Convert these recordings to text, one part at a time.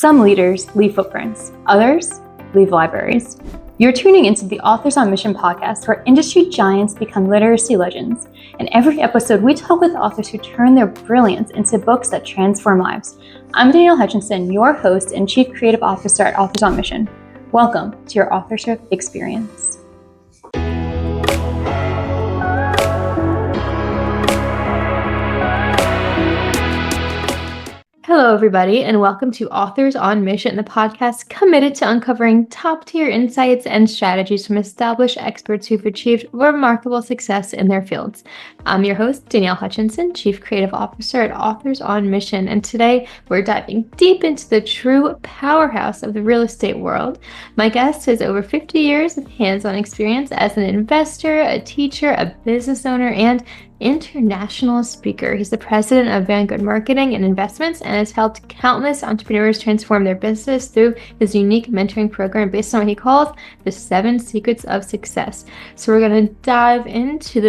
Some leaders leave footprints, others leave libraries. You're tuning into the Authors on Mission podcast, where industry giants become literacy legends. In every episode, we talk with authors who turn their brilliance into books that transform lives. I'm Danielle Hutchinson, your host and Chief Creative Officer at Authors on Mission. Welcome to your authorship experience. Hello, everybody, and welcome to Authors on Mission, the podcast committed to uncovering top-tier insights and strategies from established experts who've achieved remarkable success in their fields. I'm your host, Danielle Hutchinson, Chief Creative Officer at Authors on Mission, and today we're diving deep into the true powerhouse of the real estate world. My guest has over 50 years of hands-on experience as an investor, a teacher, a business owner, and international speaker. He's the president of Vanguard Marketing and Investments and has helped countless entrepreneurs transform their business through his unique mentoring program based on what he calls the 7 secrets of success. So we're going to dive into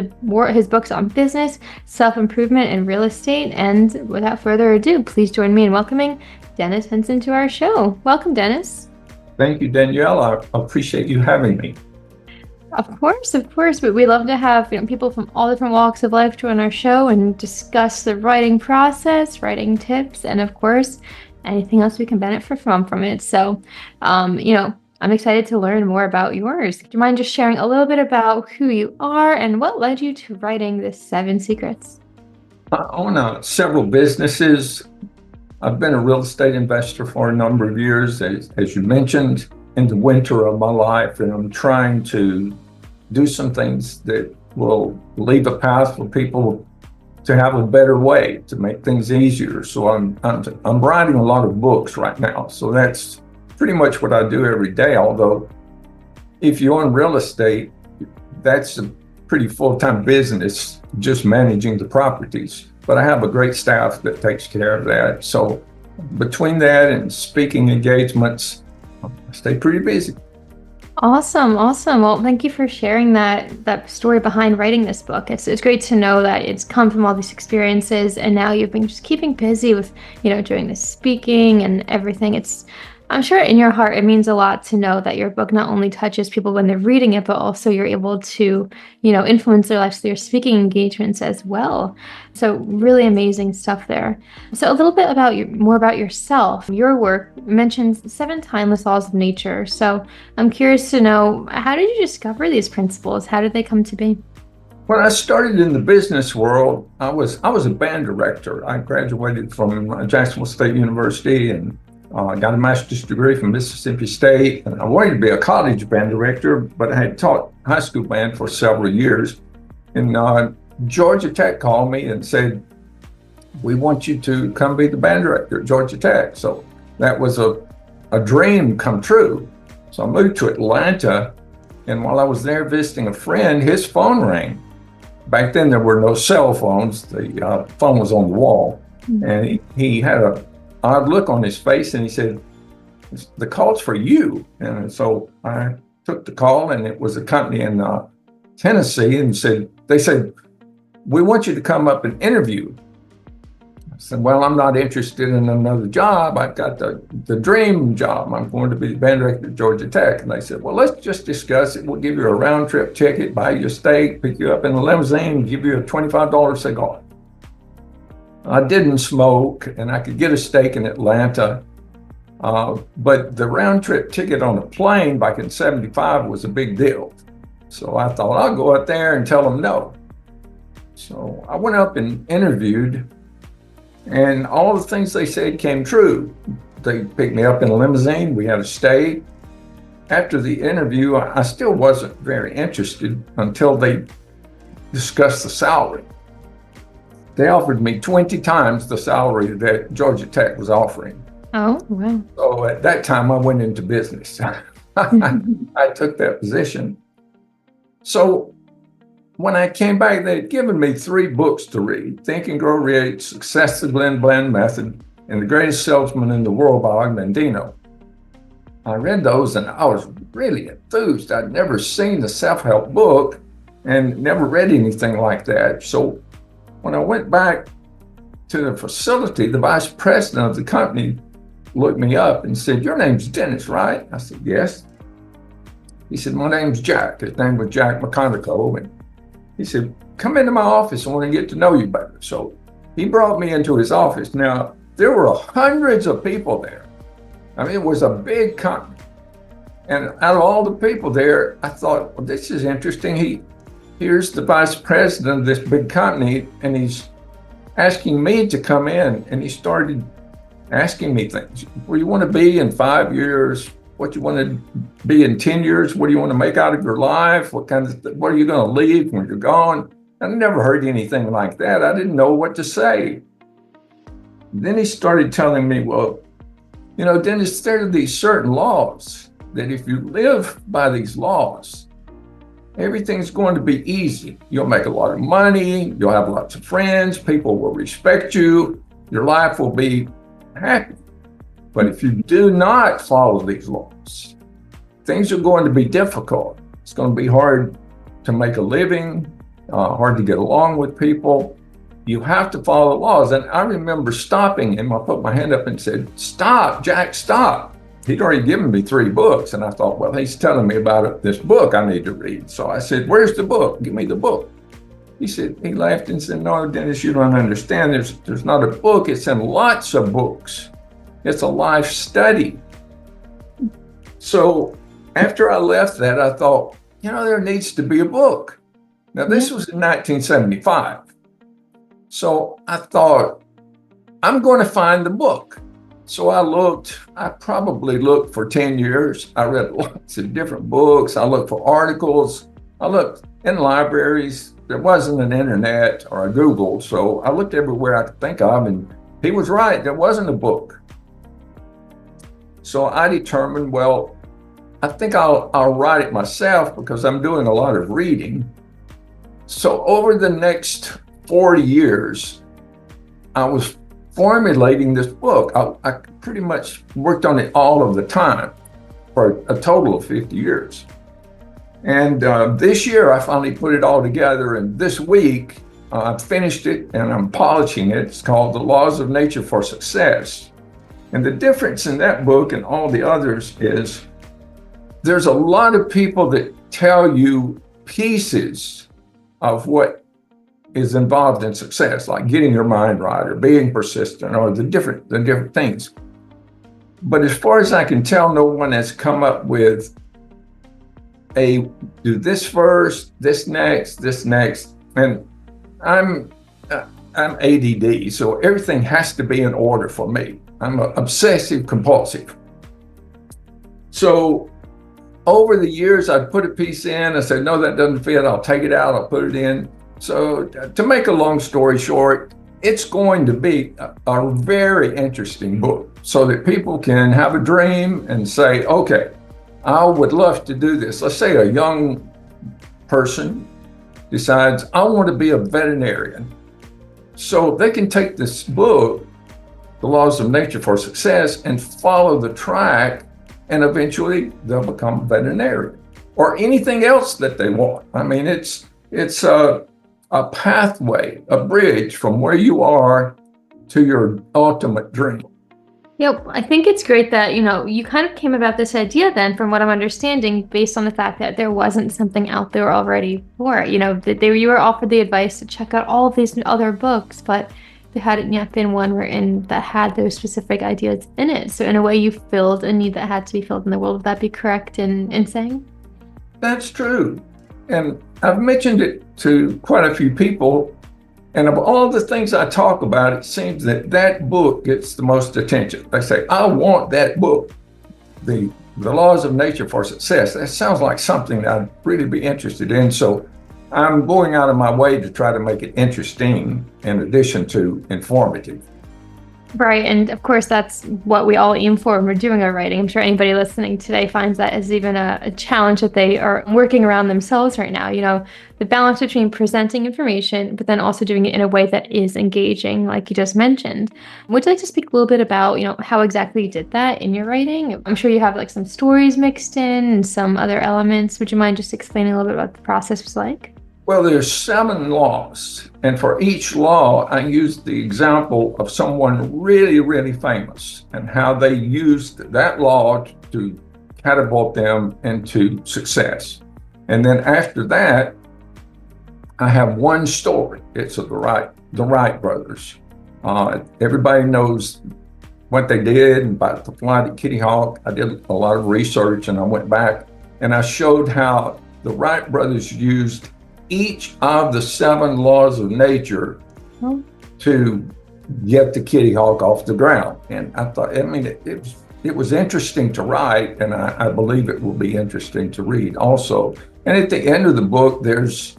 his books on business, self-improvement, and real estate. And without further ado, please join me in welcoming Dennis Henson to our show. Welcome, Dennis. Thank you, Danielle. I appreciate you having me. Of course. But we love to have people from all different walks of life join our show and discuss the writing process, writing tips, and of course, anything else we can benefit from it. So, I'm excited to learn more about yours. Do you mind just sharing a little bit about who you are and what led you to writing the 7 secrets? I own several businesses. I've been a real estate investor for a number of years, as you mentioned, in the winter of my life, and I'm trying to do some things that will leave a path for people to have a better way to make things easier. So I'm writing a lot of books right now. So that's pretty much what I do every day. Although if you own real estate, that's a pretty full-time business, just managing the properties. But I have a great staff that takes care of that. So between that and speaking engagements, I stay pretty busy. Awesome. Well, thank you for sharing that story behind writing this book. It's great to know that it's come from all these experiences, and now you've been just keeping busy with, doing the speaking and everything. I'm sure in your heart, it means a lot to know that your book not only touches people when they're reading it, but also you're able to, influence their lives through your speaking engagements as well. So really amazing stuff there. So a little bit more about yourself. Your work mentions 7 timeless laws of nature. So I'm curious to know, how did you discover these principles? How did they come to be? When I started in the business world, I was a band director. I graduated from Jacksonville State University and got a master's degree from Mississippi State. And I wanted to be a college band director, but I had taught high school band for several years. And Georgia Tech called me and said, "We want you to come be the band director at Georgia Tech." So that was a dream come true. So I moved to Atlanta, and while I was there visiting a friend, his phone rang. Back then there were no cell phones. The phone was on the wall. Mm-hmm. And he had a odd look on his face, and he said, "The call's for you." And so I took the call, and it was a company in Tennessee, and they said, "We want you to come up and interview." I said, "Well, I'm not interested in another job. I've got the dream job. I'm going to be the band director at Georgia Tech." And they said, "Well, let's just discuss it. We'll give you a round trip ticket, buy you a steak, pick you up in a limousine, and give you a $25 cigar." I didn't smoke, and I could get a steak in Atlanta, but the round trip ticket on a plane back in '75 was a big deal. So I thought, I'll go out there and tell them no. So I went up and interviewed, and all the things they said came true. They picked me up in a limousine, we had a steak. After the interview, I still wasn't very interested until they discussed the salary. They offered me 20 times the salary that Georgia Tech was offering. Oh, wow. So at that time, I went into business. I took that position. So when I came back, they'd given me 3 books to read: Think and Grow Rich, Success the Glenn Bland Method, and The Greatest Salesman in the World by Og Mandino. I read those, and I was really enthused. I'd never seen a self-help book and never read anything like that. So when I went back to the facility, the vice president of the company looked me up and said, "Your name's Dennis, right?" I said, "Yes." He said, "My name's Jack." His name was Jack McConaughey. And he said, "Come into my office. I want to get to know you better." So he brought me into his office. Now, there were hundreds of people there. I mean, it was a big company. And out of all the people there, I thought, well, this is interesting. Here's the vice president of this big company, and he's asking me to come in. And he started asking me things. Where you want to be in 5 years? What you want to be in 10 years? What do you want to make out of your life? What are you going to leave when you're gone? I never heard anything like that. I didn't know what to say. Then he started telling me, well, Dennis, there are these certain laws that if you live by these laws, everything's going to be easy. You'll make a lot of money. You'll have lots of friends. People will respect you. Your life will be happy. But if you do not follow these laws, things are going to be difficult. It's going to be hard to make a living, hard to get along with people. You have to follow the laws. And I remember stopping him. I put my hand up and said, "Stop, Jack, stop." He'd already given me 3 books. And I thought, well, he's telling me about this book I need to read. So I said, "Where's the book? Give me the book." He laughed and said, "No, Dennis, you don't understand. There's not a book. It's in lots of books. It's a life study." So after I left that, I thought, there needs to be a book. Now, this was in 1975. So I thought, I'm going to find the book. So I probably looked for 10 years. I read lots of different books. I looked for articles. I looked in libraries. There wasn't an internet or a Google. So I looked everywhere I could think of, and he was right. There wasn't a book. So I determined, well, I think I'll write it myself because I'm doing a lot of reading. So over the next 40 years, I was formulating this book. I pretty much worked on it all of the time for a total of 50 years. And this year, I finally put it all together. And this week, I finished it and I'm polishing it. It's called The Laws of Nature for Success. And the difference in that book and all the others is there's a lot of people that tell you pieces of what is involved in success, like getting your mind right or being persistent or the different things. But as far as I can tell, no one has come up with do this first, this next. And I'm ADD, so everything has to be in order for me. I'm obsessive compulsive. So over the years, I'd put a piece in. I said, no, that doesn't fit. I'll take it out. I'll put it in. So to make a long story short, it's going to be a very interesting book so that people can have a dream and say, okay, I would love to do this. Let's say a young person decides, I want to be a veterinarian. So they can take this book, The Laws of Nature for Success, and follow the track, and eventually they'll become a veterinarian or anything else that they want. I mean, it's a pathway, a bridge from where you are to your ultimate dream. Yep. I think it's great that, you kind of came about this idea then, from what I'm understanding, based on the fact that there wasn't something out there already for it. You were offered the advice to check out all of these other books, but there hadn't yet been one written that had those specific ideas in it. So in a way, you filled a need that had to be filled in the world. Would that be correct in saying? That's true. And I've mentioned it to quite a few people. And of all the things I talk about, it seems that book gets the most attention. They say, I want that book, The Laws of Nature for Success. That sounds like something I'd really be interested in. So I'm going out of my way to try to make it interesting in addition to informative. Right. And of course, that's what we all aim for when we're doing our writing. I'm sure anybody listening today finds that as even a challenge that they are working around themselves right now. The balance between presenting information, but then also doing it in a way that is engaging, like you just mentioned. Would you like to speak a little bit about, how exactly you did that in your writing? I'm sure you have like some stories mixed in and some other elements. Would you mind just explaining a little bit what the process was like? Well, there's 7 laws, and for each law, I used the example of someone really, really famous and how they used that law to catapult them into success. And then after that, I have one story. It's of the Wright brothers. Everybody knows what they did about the flight Kitty Hawk. I did a lot of research, and I went back and I showed how the Wright brothers used each of the 7 laws of nature to get the Kitty Hawk off the ground. And I thought, it was interesting to write, and I believe it will be interesting to read also. And at the end of the book, it's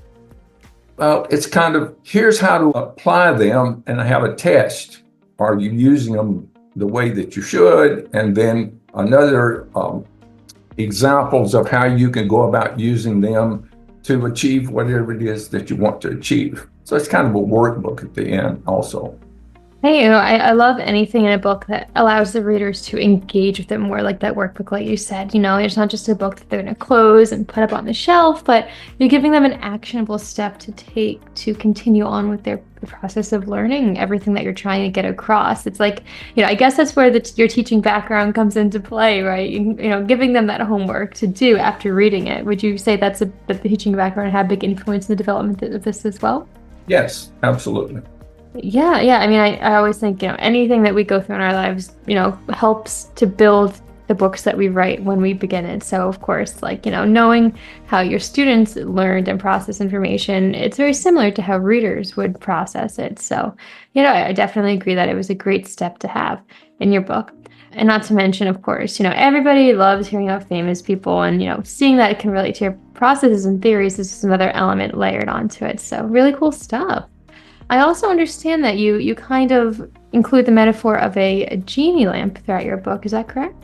kind of, here's how to apply them, and I have a test. Are you using them the way that you should? And then another examples of how you can go about using them to achieve whatever it is that you want to achieve. So it's kind of a workbook at the end also. Hey, I love anything in a book that allows the readers to engage with it more, like that workbook, like you said. It's not just a book that they're going to close and put up on the shelf, but you're giving them an actionable step to take to continue on with the process of learning everything that you're trying to get across. It's like, I guess that's where your teaching background comes into play, right? Giving them that homework to do after reading it. Would you say that the teaching background had a big influence in the development of this as well? Yes, absolutely. Yeah. I always think, anything that we go through in our lives, helps to build the books that we write when we begin it. So of course, knowing how your students learned and process information, it's very similar to how readers would process it. So, I definitely agree that it was a great step to have in your book. And not to mention, of course, everybody loves hearing about famous people, and, seeing that it can relate to your processes and theories is just another element layered onto it. So really cool stuff. I also understand that you kind of include the metaphor of a genie lamp throughout your book. Is that correct?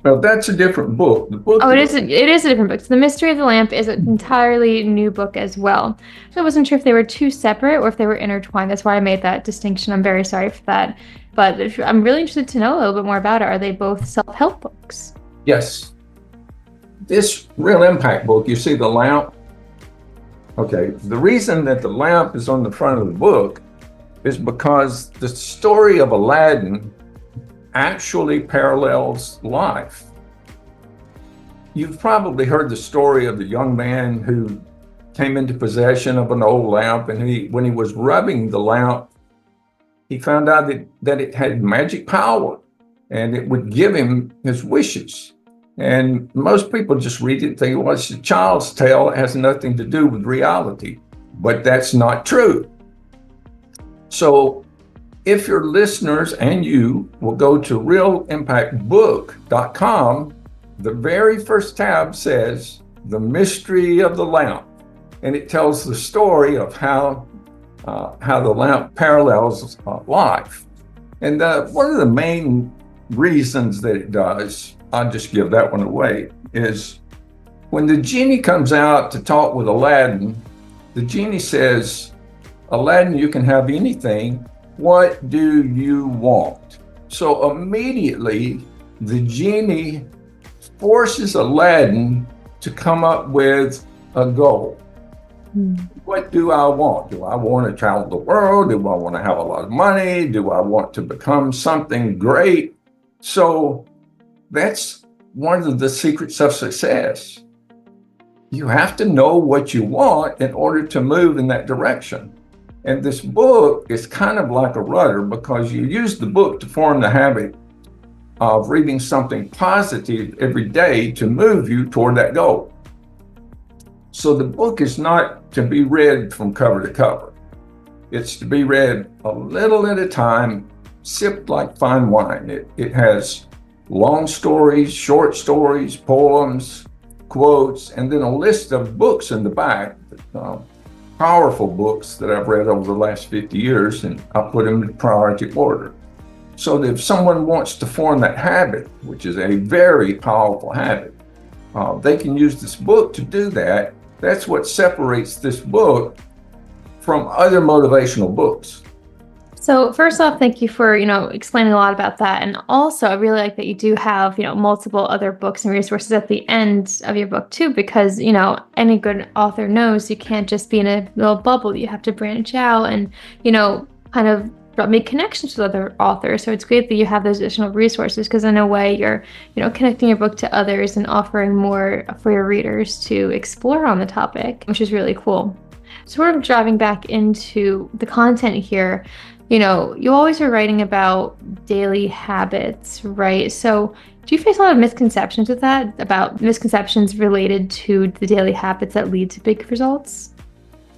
Well, that's a different book. It is a different book. So The Mystery of the Lamp is an entirely new book as well. So I wasn't sure if they were two separate or if they were intertwined. That's why I made that distinction. I'm very sorry for that. But I'm really interested to know a little bit more about it. Are they both self-help books? Yes. This Real Impact book, you see the lamp? Okay, the reason that the lamp is on the front of the book is because the story of Aladdin actually parallels life. You've probably heard the story of the young man who came into possession of an old lamp, and when he was rubbing the lamp, he found out that it had magic power and it would give him his wishes. And most people just read it and think, well, it's a child's tale. It has nothing to do with reality. But that's not true. So if your listeners and you will go to realimpactbook.com, the very first tab says The Mystery of the Lamp. And it tells the story of how the lamp parallels life. And one of the main reasons that it does, I'll just give that one away, is when the genie comes out to talk with Aladdin, the genie says, Aladdin, you can have anything. What do you want? So immediately, the genie forces Aladdin to come up with a goal. What do I want? Do I want to travel the world? Do I want to have a lot of money? Do I want to become something great? So that's one of the secrets of success. You have to know what you want in order to move in that direction. And this book is kind of like a rudder because you use the book to form the habit of reading something positive every day to move you toward that goal. So the book is not to be read from cover to cover. It's to be read a little at a time, sipped like fine wine. It has long stories, short stories, poems, quotes, and then a list of books in the back, powerful books that I've read over the last 50 years, and I put them in priority order. So that if someone wants to form that habit, which is a very powerful habit, they can use this book to do that. That's what separates this book from other motivational books. So first off, thank you for, explaining a lot about that. And also, I really like that you do have, multiple other books and resources at the end of your book too, because, any good author knows you can't just be in a little bubble. You have to branch out and, kind of make connections with other authors. So it's great that you have those additional resources because in a way you're, connecting your book to others and offering more for your readers to explore on the topic, which is really cool. Sort of driving back into the content here, you always are writing about daily habits, right? So do you face a lot of misconceptions with that, about misconceptions related to the daily habits that lead to big results?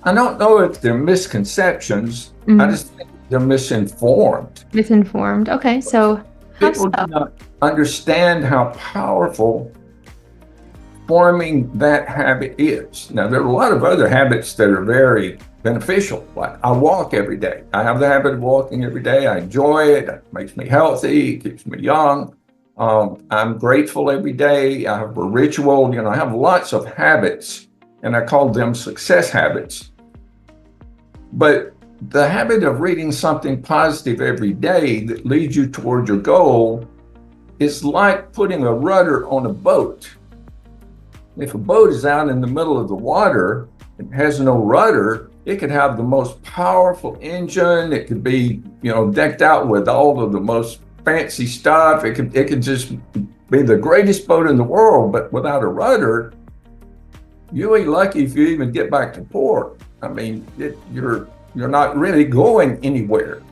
I don't know if they're misconceptions. I just think they're misinformed. Misinformed. Okay, so how People so? do not understand how powerful forming that habit is. Now, there are a lot of other habits that are very beneficial. Like I walk every day. I have the habit of walking every day. I enjoy it. It makes me healthy. It keeps me young. I'm grateful every day. I have a ritual. I have lots of habits, and I call them success habits. But the habit of reading something positive every day that leads you toward your goal is like putting a rudder on a boat. If a boat is out in the middle of the water and has no rudder, it could have the most powerful engine. It could be, decked out with all of the most fancy stuff. It could just be the greatest boat in the world, but without a rudder, you ain't lucky if you even get back to port. I mean, you're not really going anywhere.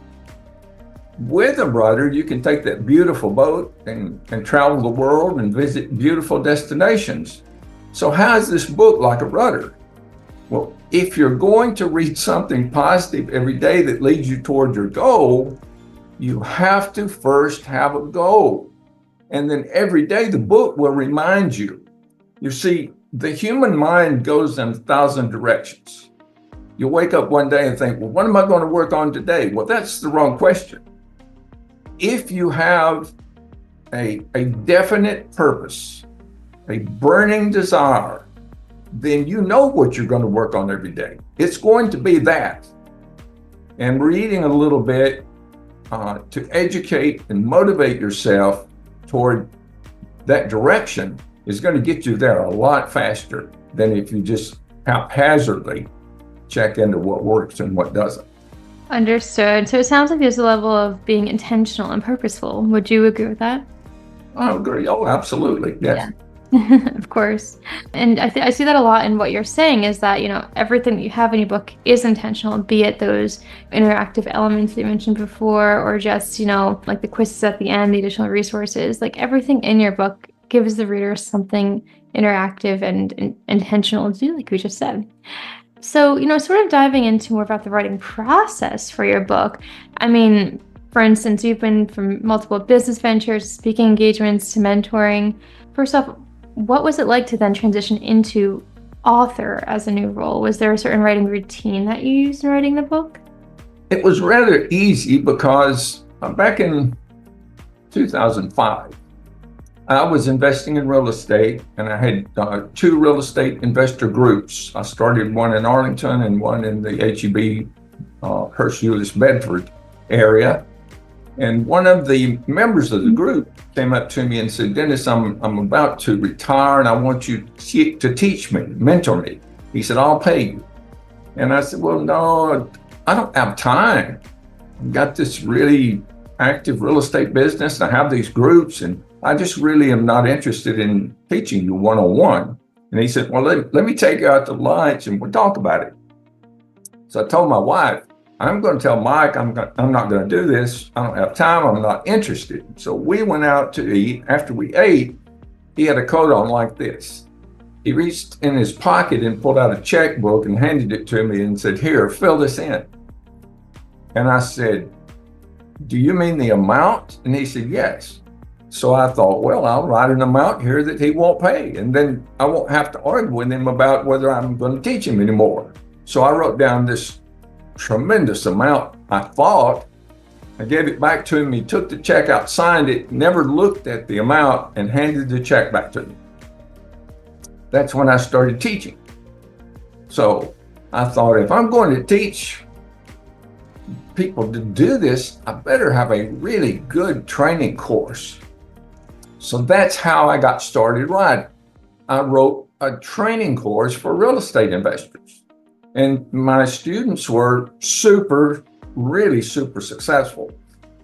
With a rudder, you can take that beautiful boat and travel the world and visit beautiful destinations. So how is this book like a rudder? Well, if you're going to read something positive every day that leads you toward your goal, you have to first have a goal. And then every day the book will remind you. You see, the human mind goes in 1,000 directions. You wake up one day and think, well, what am I going to work on today? Well, that's the wrong question. If you have a definite purpose, a burning desire, then you know what you're going to work on every day. It's going to be that. And reading a little bit to educate and motivate yourself toward that direction is going to get you there a lot faster than if you just haphazardly check into what works and what doesn't. Understood. So it sounds like there's a level of being intentional and purposeful. Would you agree with that? I agree. Oh, absolutely. Yes. Yeah. Of course. And I see that a lot in what you're saying is that, everything that you have in your book is intentional, be it those interactive elements that you mentioned before, or just, like the quizzes at the end, the additional resources, like everything in your book gives the reader something interactive and intentional to do, like we just said. So, sort of diving into more about the writing process for your book. I mean, for instance, you've been from multiple business ventures, speaking engagements to mentoring. First off, what was it like to then transition into author as a new role? Was there a certain writing routine that you used in writing the book? It was rather easy because back in 2005, I was investing in real estate, and I had two real estate investor groups. I started one in Arlington and one in the HEB, Hurst Bedford area. And one of the members of the group came up to me and said, Dennis, I'm about to retire and I want you to teach me, mentor me. He said, I'll pay you. And I said, well, no, I don't have time. I've got this really active real estate business and I have these groups and I just really am not interested in teaching you one-on-one. And he said, well, let me take you out to lunch and we'll talk about it. So I told my wife, I'm going to tell Mike I'm not going to do this. I don't have time. I'm not interested. So we went out to eat. After we ate, he had a coat on like this. He reached in his pocket and pulled out a checkbook and handed it to me and said, here, fill this in. And I said, do you mean the amount? And he said, yes. So I thought, well, I'll write an amount here that he won't pay. And then I won't have to argue with him about whether I'm going to teach him anymore. So I wrote down this tremendous amount, I thought. I gave it back to him. He took the check out, signed it, never looked at the amount, and handed the check back to me. That's when I started teaching. So I thought, if I'm going to teach people to do this, I better have a really good training course. So that's how I got started writing. I wrote a training course for real estate investors. And my students were really super successful.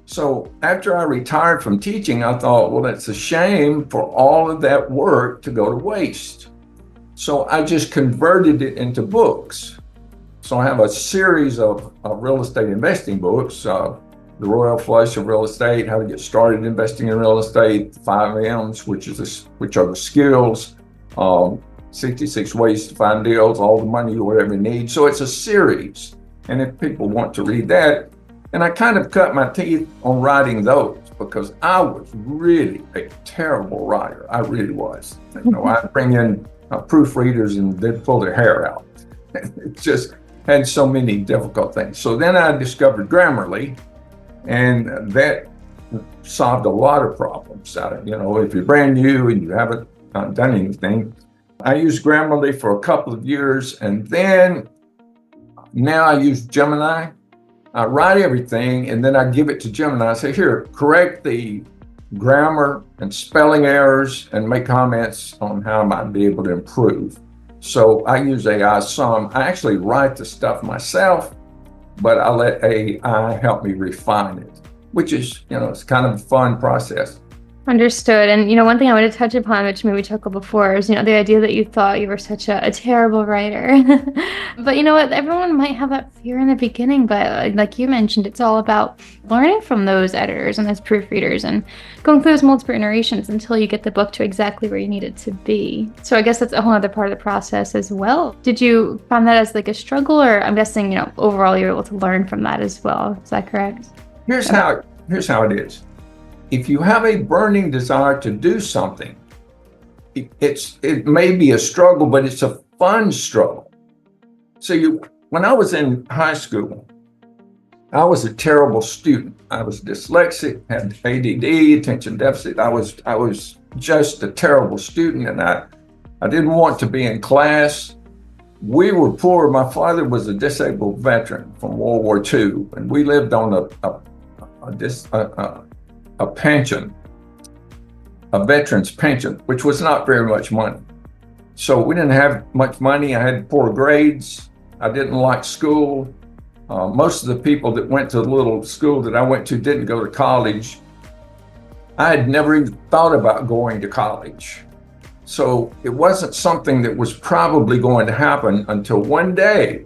So after I retired from teaching, I thought, well, it's a shame for all of that work to go to waste. So I just converted it into books. So I have a series of real estate investing books, The Royal Flush of Real Estate, How to Get Started Investing in Real Estate, the 5 M's, which are the skills, 66 Ways to Find Deals, All the Money You Will Ever Need. So it's a series. And if people want to read that, and I kind of cut my teeth on writing those because I was really a terrible writer. I really was. I'd bring in proofreaders and they'd pull their hair out. It just had so many difficult things. So then I discovered Grammarly, and that solved a lot of problems. If you're brand new and you haven't done anything, I used Grammarly for a couple of years, and then now I use Gemini. I write everything, and then I give it to Gemini. I say, here, correct the grammar and spelling errors and make comments on how I might be able to improve. So I use AI some. I actually write the stuff myself, but I let AI help me refine it, which is, it's kind of a fun process. Understood. And, one thing I want to touch upon, which maybe we talked about before, is, the idea that you thought you were such a terrible writer. But you know what? Everyone might have that fear in the beginning, but like you mentioned, it's all about learning from those editors and those proofreaders and going through those multiple iterations until you get the book to exactly where you need it to be. So I guess that's a whole other part of the process as well. Did you find that as like a struggle, or I'm guessing, overall you're able to learn from that as well? Is that correct? Here's how it is. If you have a burning desire to do something, it may be a struggle, but it's a fun struggle. So when I was in high school, I was a terrible student. I was dyslexic, had ADD, attention deficit. I was just a terrible student, and I didn't want to be in class. We were poor. My father was a disabled veteran from World War II, and we lived on a pension, a veteran's pension, which was not very much money. So we didn't have much money. I had poor grades. I didn't like school. Most of the people that went to the little school that I went to didn't go to college. I had never even thought about going to college. So it wasn't something that was probably going to happen until one day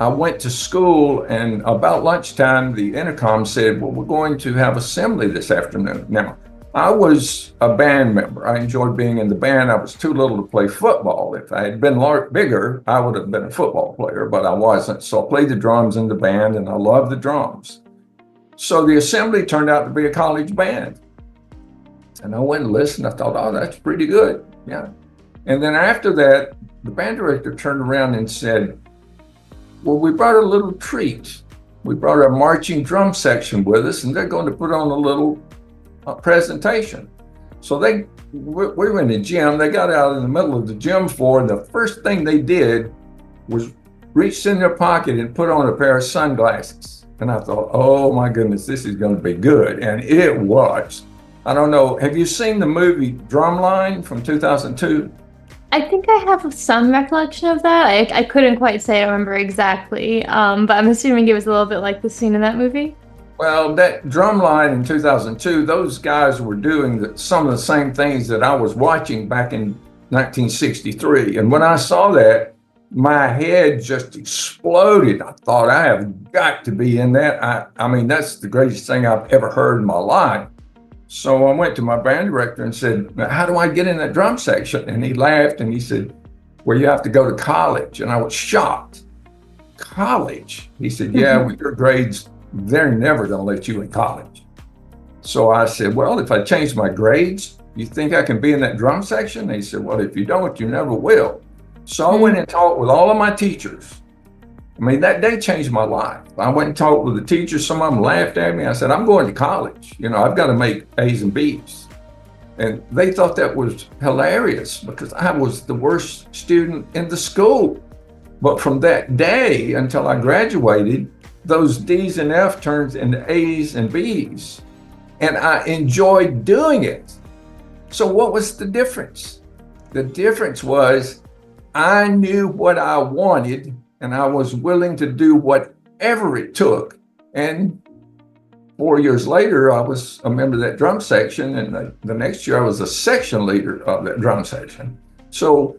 I went to school, and about lunchtime, the intercom said, well, we're going to have assembly this afternoon. Now, I was a band member. I enjoyed being in the band. I was too little to play football. If I had been bigger, I would have been a football player, but I wasn't. So I played the drums in the band, and I loved the drums. So the assembly turned out to be a college band. And I went and listened. I thought, oh, that's pretty good. Yeah. And then after that, the band director turned around and said, well, we brought a little treat. We brought our marching drum section with us, and they're going to put on a little presentation. So we were in the gym. They got out in the middle of the gym floor, and the first thing they did was reached in their pocket and put on a pair of sunglasses. And I thought, oh my goodness, this is going to be good. And it was. I don't know. Have you seen the movie Drumline from 2002? I think I have some recollection of that. I couldn't quite say I remember exactly, but I'm assuming it was a little bit like the scene in that movie. Well, that Drumline in 2002, those guys were doing some of the same things that I was watching back in 1963. And when I saw that, my head just exploded. I thought, I have got to be in that. I mean, that's the greatest thing I've ever heard in my life. So I went to my band director and said, how do I get in that drum section? And he laughed and he said, well, you have to go to college. And I was shocked. College? He said, yeah, with your grades, they're never going to let you in college. So I said, well, if I change my grades, you think I can be in that drum section? And he said, well, if you don't, you never will. So I went and talked with all of my teachers. I mean, that day changed my life. I went and talked with the teachers. Some of them laughed at me. I said, I'm going to college. I've got to make A's and B's. And they thought that was hilarious because I was the worst student in the school. But from that day until I graduated, those D's and F turns into A's and B's. And I enjoyed doing it. So what was the difference? The difference was I knew what I wanted and I was willing to do whatever it took. And 4 years later, I was a member of that drum section. And the next year I was a section leader of that drum section. So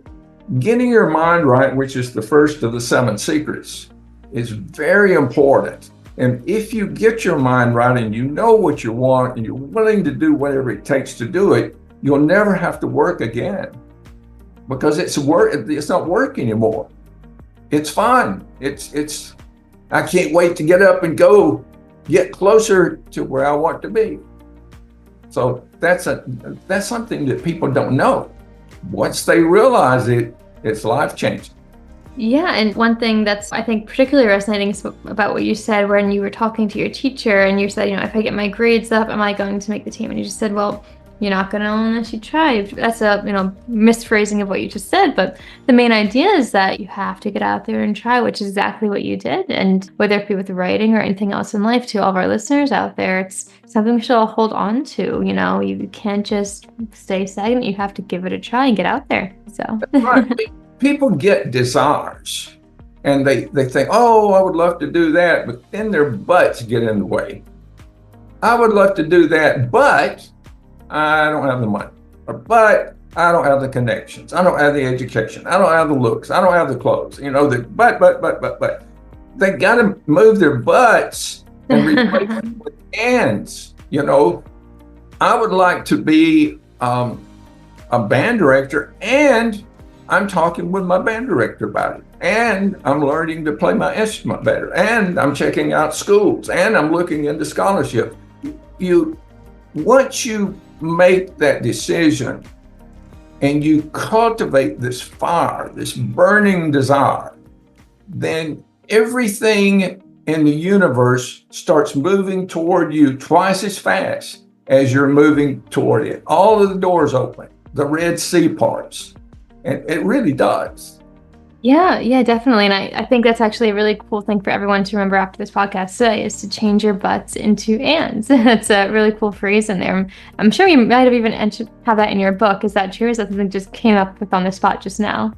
getting your mind right, which is the first of the 7 secrets, is very important. And if you get your mind right and you know what you want and you're willing to do whatever it takes to do it, you'll never have to work again, because it's not work anymore. It's fun. I can't wait to get up and go get closer to where I want to be. So that's something that people don't know. Once they realize it, it's life-changing. Yeah, and one thing that's, I think, particularly resonating about what you said when you were talking to your teacher and you said, if I get my grades up, am I going to make the team? And you just said, well, you're not going to unless you try. That's a, misphrasing of what you just said, but the main idea is that you have to get out there and try, which is exactly what you did. And whether it be with writing or anything else in life, to all of our listeners out there, it's something we should all hold on to. You can't just stay stagnant. You have to give it a try and get out there. So right. People get desires and they think, oh, I would love to do that, but then their butts get in the way. I would love to do that, but I don't have the money, but I don't have the connections. I don't have the education. I don't have the looks. I don't have the clothes. But they got to move their butts and replace it with hands. I would like to be a band director, and I'm talking with my band director about it, and I'm learning to play my instrument better, and I'm checking out schools, and I'm looking into scholarship. Once you make that decision and you cultivate this fire, this burning desire, then everything in the universe starts moving toward you twice as fast as you're moving toward it. All of the doors open, the Red Sea parts, and it really does. Yeah, definitely. And I think that's actually a really cool thing for everyone to remember after this podcast today, is to change your butts into ands. That's a really cool phrase in there. I'm sure you might have even have that in your book. Is that true? Is that something that just came up with on the spot just now?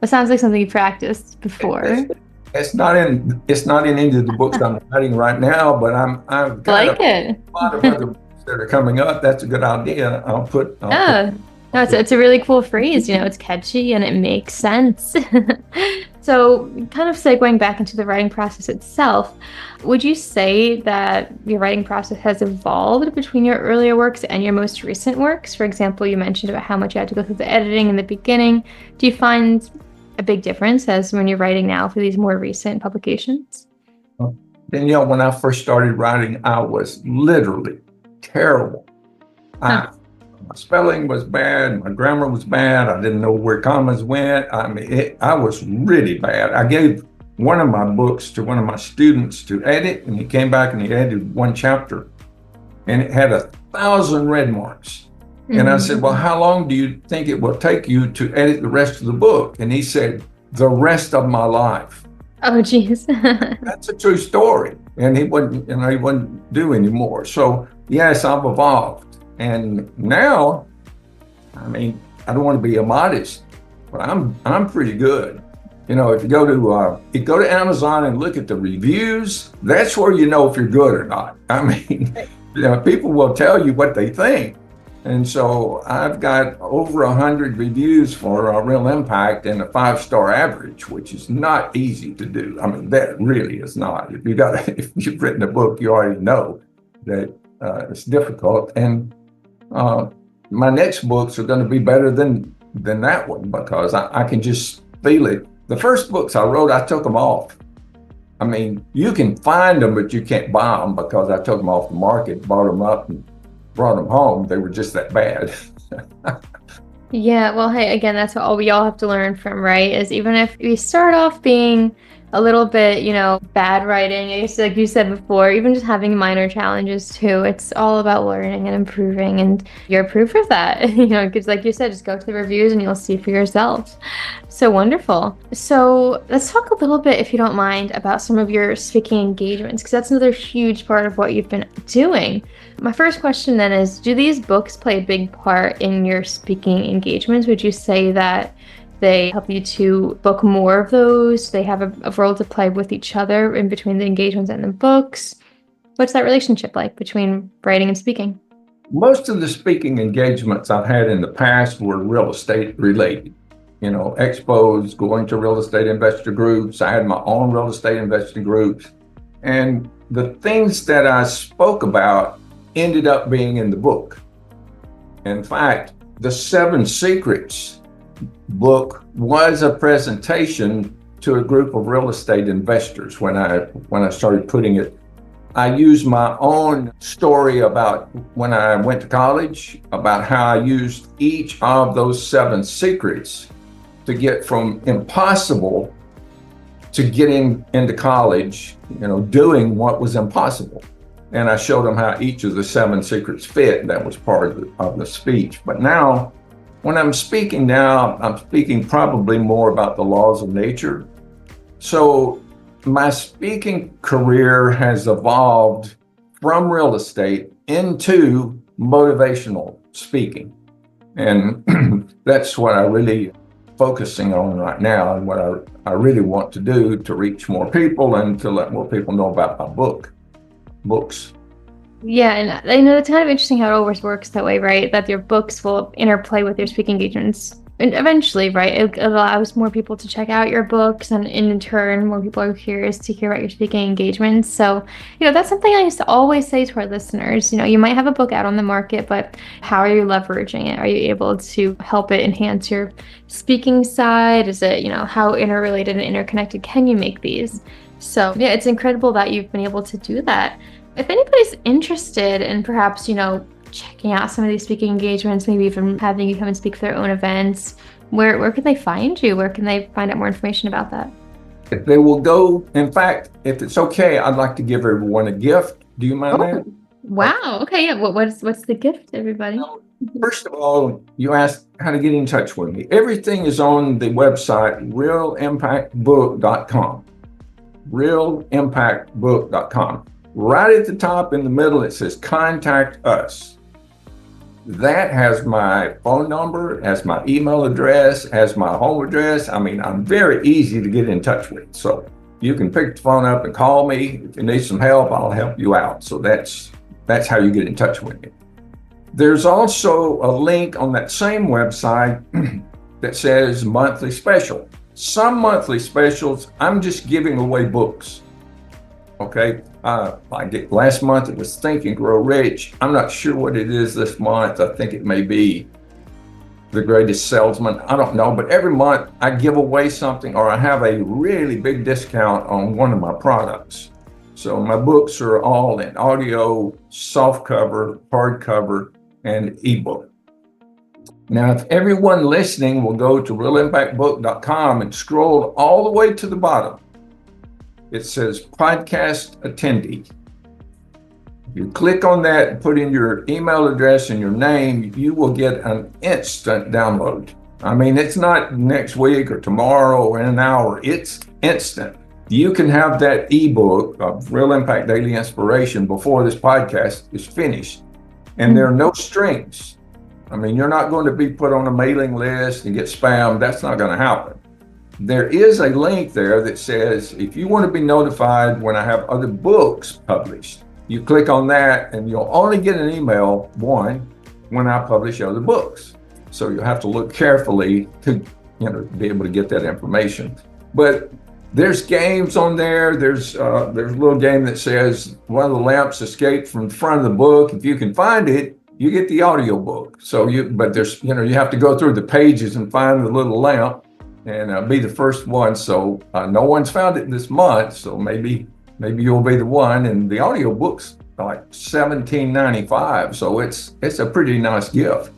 It sounds like something you practiced before. It's not in any of the books I'm writing right now, but I've got a lot of other books that are coming up. That's a good idea. I'll put No, it's a really cool phrase. It's catchy and it makes sense. So kind of segueing back into the writing process itself, would you say that your writing process has evolved between your earlier works and your most recent works? For example, you mentioned about how much you had to go through the editing in the beginning. Do you find a big difference as when you're writing now for these more recent publications? Danielle, when I first started writing, I was literally terrible. My spelling was bad. My grammar was bad. I didn't know where commas went. I was really bad. I gave one of my books to one of my students to edit, and he came back and he edited one chapter, and it had 1,000 red marks. Mm-hmm. And I said, well, how long do you think it will take you to edit the rest of the book? And he said, the rest of my life. Oh, geez. That's a true story. And he wouldn't do anymore. So yes, I've evolved. And now, I don't want to be immodest, but I'm pretty good. If you go to Amazon and look at the reviews, that's where you know if you're good or not. People will tell you what they think. And so I've got over 100 reviews for a Real Impact and a 5-star average, which is not easy to do. That really is not. If you've written a book, you already know that it's difficult. And my next books are going to be better than that one, because I can just feel it. The first books I wrote, I took them off. You can find them, but you can't buy them, because I took them off the market, bought them up, and brought them home. They were just that bad. Yeah, well, hey, again, that's what we all have to learn from, right? Is even if we start off being a little bit, bad writing. I guess, like you said before, even just having minor challenges too. It's all about learning and improving, and you're proof of that. Because like you said, just go to the reviews and you'll see for yourself. So wonderful. So let's talk a little bit, if you don't mind, about some of your speaking engagements, because that's another huge part of what you've been doing. My first question then is, do these books play a big part in your speaking engagements? Would you say that they help you to book more of those? They have a role to play with each other in between the engagements and the books. What's that relationship like between writing and speaking? Most of the speaking engagements I've had in the past were real estate related. Expos, going to real estate investor groups. I had my own real estate investor groups. And the things that I spoke about ended up being in the book. In fact, the 7 Secrets book was a presentation to a group of real estate investors when I started putting it. I used my own story about when I went to college, about how I used each of those 7 secrets to get from impossible to getting into college, doing what was impossible. And I showed them how each of the 7 secrets fit. That was part of the speech. But now, when I'm speaking now, I'm speaking probably more about the laws of nature. So my speaking career has evolved from real estate into motivational speaking. And that's what I really focusing on right now, and what I really want to do to reach more people and to let more people know about my books. Yeah, and I know it's kind of interesting how it always works that way, right? That your books will interplay with your speaking engagements. And eventually, right, it allows more people to check out your books, and in turn, more people are curious to hear about your speaking engagements. So, that's something I used to always say to our listeners. You might have a book out on the market, but how are you leveraging it? Are you able to help it enhance your speaking side? Is it, how interrelated and interconnected can you make these? So, yeah, it's incredible that you've been able to do that. If anybody's interested in perhaps, checking out some of these speaking engagements, maybe even having you come and speak for their own events, where can they find you? Where can they find out more information about that? If they will go, in fact, if it's okay, I'd like to give everyone a gift. Do you mind that? Wow. Okay. Yeah. What's the gift, everybody? First of all, you asked how to get in touch with me. Everything is on the website, realimpactbook.com. Realimpactbook.com. Right at the top in the middle, it says contact us. That has my phone number, has my email address, has my home address. I'm very easy to get in touch with. So you can pick the phone up and call me. If you need some help, I'll help you out. So that's how you get in touch with me. There's also a link on that same website that says monthly special. Some monthly specials, I'm just giving away books. Okay. Like last month it was Think and Grow Rich. I'm not sure what it is this month. I think it may be The Greatest Salesman. I don't know, but every month I give away something, or I have a really big discount on one of my products. So my books are all in audio, softcover, hardcover, and ebook. Now, if everyone listening will go to realimpactbook.com and scroll all the way to the bottom, it says podcast attendee. You click on that and put in your email address and your name, you will get an instant download. It's not next week or tomorrow or in an hour, it's instant. You can have that ebook of Real Impact Daily Inspiration before this podcast is finished. And there are no strings. You're not going to be put on a mailing list and get spammed. That's not going to happen. There is a link there that says, if you want to be notified when I have other books published, you click on that and you'll only get an email, when I publish other books. So you'll have to look carefully to, be able to get that information. But there's games on there. There's a little game that says one of the lamps escaped from the front of the book. If you can find it, you get the audio book. But there's, you have to go through the pages and find the little lamp and be the first one. So no one's found it this month. So maybe you'll be the one. And the audio book's like $17.95. So it's a pretty nice gift.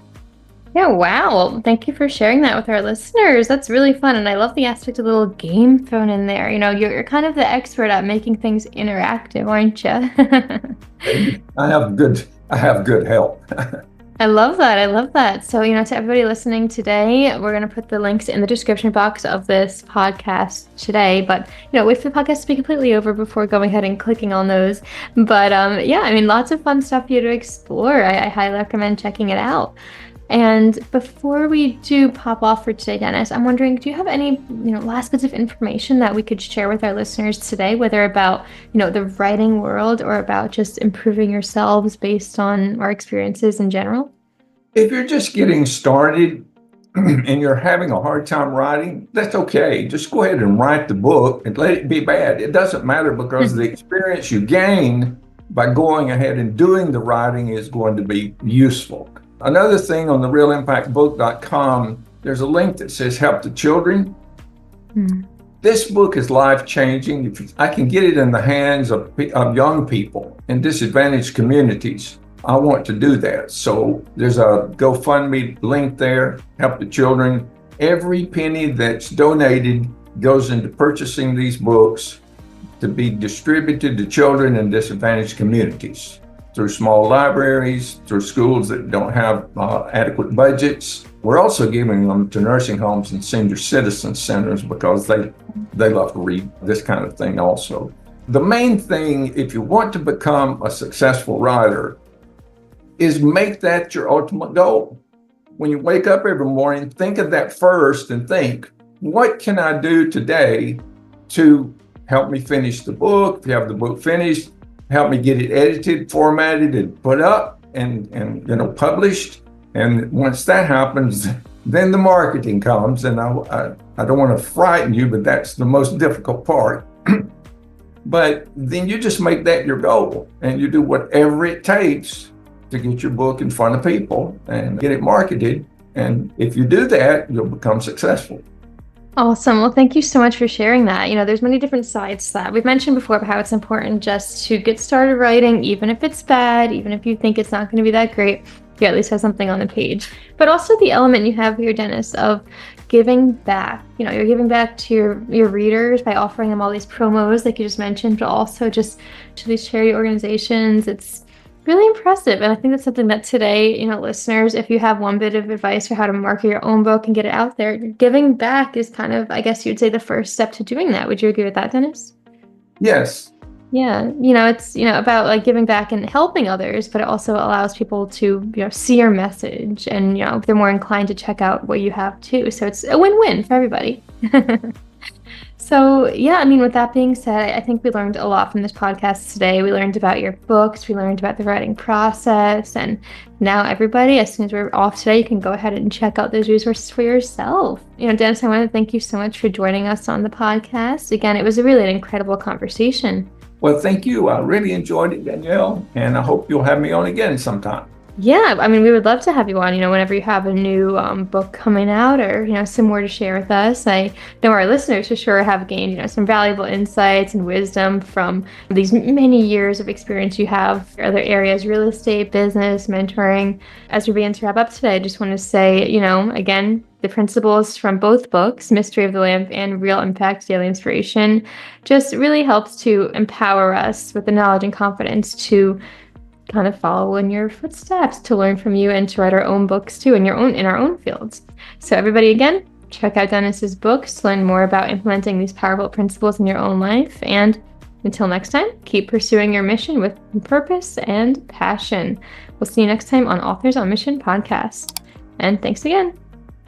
Yeah, wow. Well, thank you for sharing that with our listeners. That's really fun. And I love the aspect of the little game thrown in there. You're kind of the expert at making things interactive, aren't you? I have good help. I love that. I love that. So, to everybody listening today, we're going to put the links in the description box of this podcast today. But, wait for the podcast to be completely over before going ahead and clicking on those. But yeah, lots of fun stuff for you to explore. I highly recommend checking it out. And before we do pop off for today, Dennis, I'm wondering, do you have any, last bits of information that we could share with our listeners today, whether about, the writing world or about just improving yourselves based on our experiences in general? If you're just getting started and you're having a hard time writing, that's okay. Just go ahead and write the book and let it be bad. It doesn't matter, because the experience you gain by going ahead and doing the writing is going to be useful. Another thing, on the realimpactbook.com, there's a link that says help the children. This book is life-changing. If I can get it in the hands of young people in disadvantaged communities, I want to do that. So there's a GoFundMe link there, help the children. Every penny that's donated goes into purchasing these books to be distributed to children in disadvantaged communities, through small libraries, through schools that don't have adequate budgets. We're also giving them to nursing homes and senior citizen centers, because they love to read this kind of thing also. The main thing, if you want to become a successful writer, is make that your ultimate goal. When you wake up every morning, think of that first and think, what can I do today to help me finish the book? If you have the book finished, help me get it edited, formatted, and put up and published. And once that happens, then the marketing comes. And I don't want to frighten you, but that's the most difficult part. But then you just make that your goal, and you do whatever it takes to get your book in front of people and get it marketed. And if you do that, you'll become successful. Awesome. Well, thank you so much for sharing that. There's many different sides to that. We've mentioned before about how it's important just to get started writing, even if it's bad, even if you think it's not going to be that great, you at least have something on the page. But also the element you have here, Dennis, of giving back. You're giving back to your readers by offering them all these promos, like you just mentioned, but also just to these charity organizations. It's really impressive. And I think that's something that today, listeners, if you have one bit of advice for how to market your own book and get it out there, giving back is kind of, I guess you'd say, the first step to doing that. Would you agree with that, Dennis? Yes. Yeah. It's, about like giving back and helping others, but it also allows people to, see your message, and, they're more inclined to check out what you have too. So it's a win-win for everybody. So yeah, with that being said, I think we learned a lot from this podcast today. We learned about your books, we learned about the writing process, and now everybody, as soon as we're off today, you can go ahead and check out those resources for yourself. Dennis, I want to thank you so much for joining us on the podcast. Again, it was really an incredible conversation. Well, thank you. I really enjoyed it, Danielle, and I hope you'll have me on again sometime. Yeah, we would love to have you on, whenever you have a new book coming out, or, some more to share with us. I know our listeners for sure have gained, some valuable insights and wisdom from these many years of experience you have in other areas, real estate, business, mentoring. As we begin to wrap up today, I just want to say, again, the principles from both books, Mystery of the Lamp and Real Impact Daily Inspiration, just really helps to empower us with the knowledge and confidence to kind of follow in your footsteps, to learn from you, and to write our own books too in our own fields. So everybody, again, check out Dennis's books to learn more about implementing these powerful principles in your own life. And until next time, keep pursuing your mission with purpose and passion. We'll see you next time on Authors on Mission podcast. And thanks again.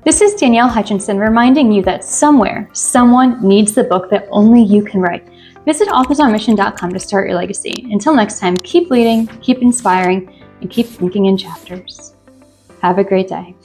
This is Danielle Hutchinson reminding you that somewhere, someone needs the book that only you can write. Visit authorsonmission.com to start your legacy. Until next time, keep leading, keep inspiring, and keep thinking in chapters. Have a great day.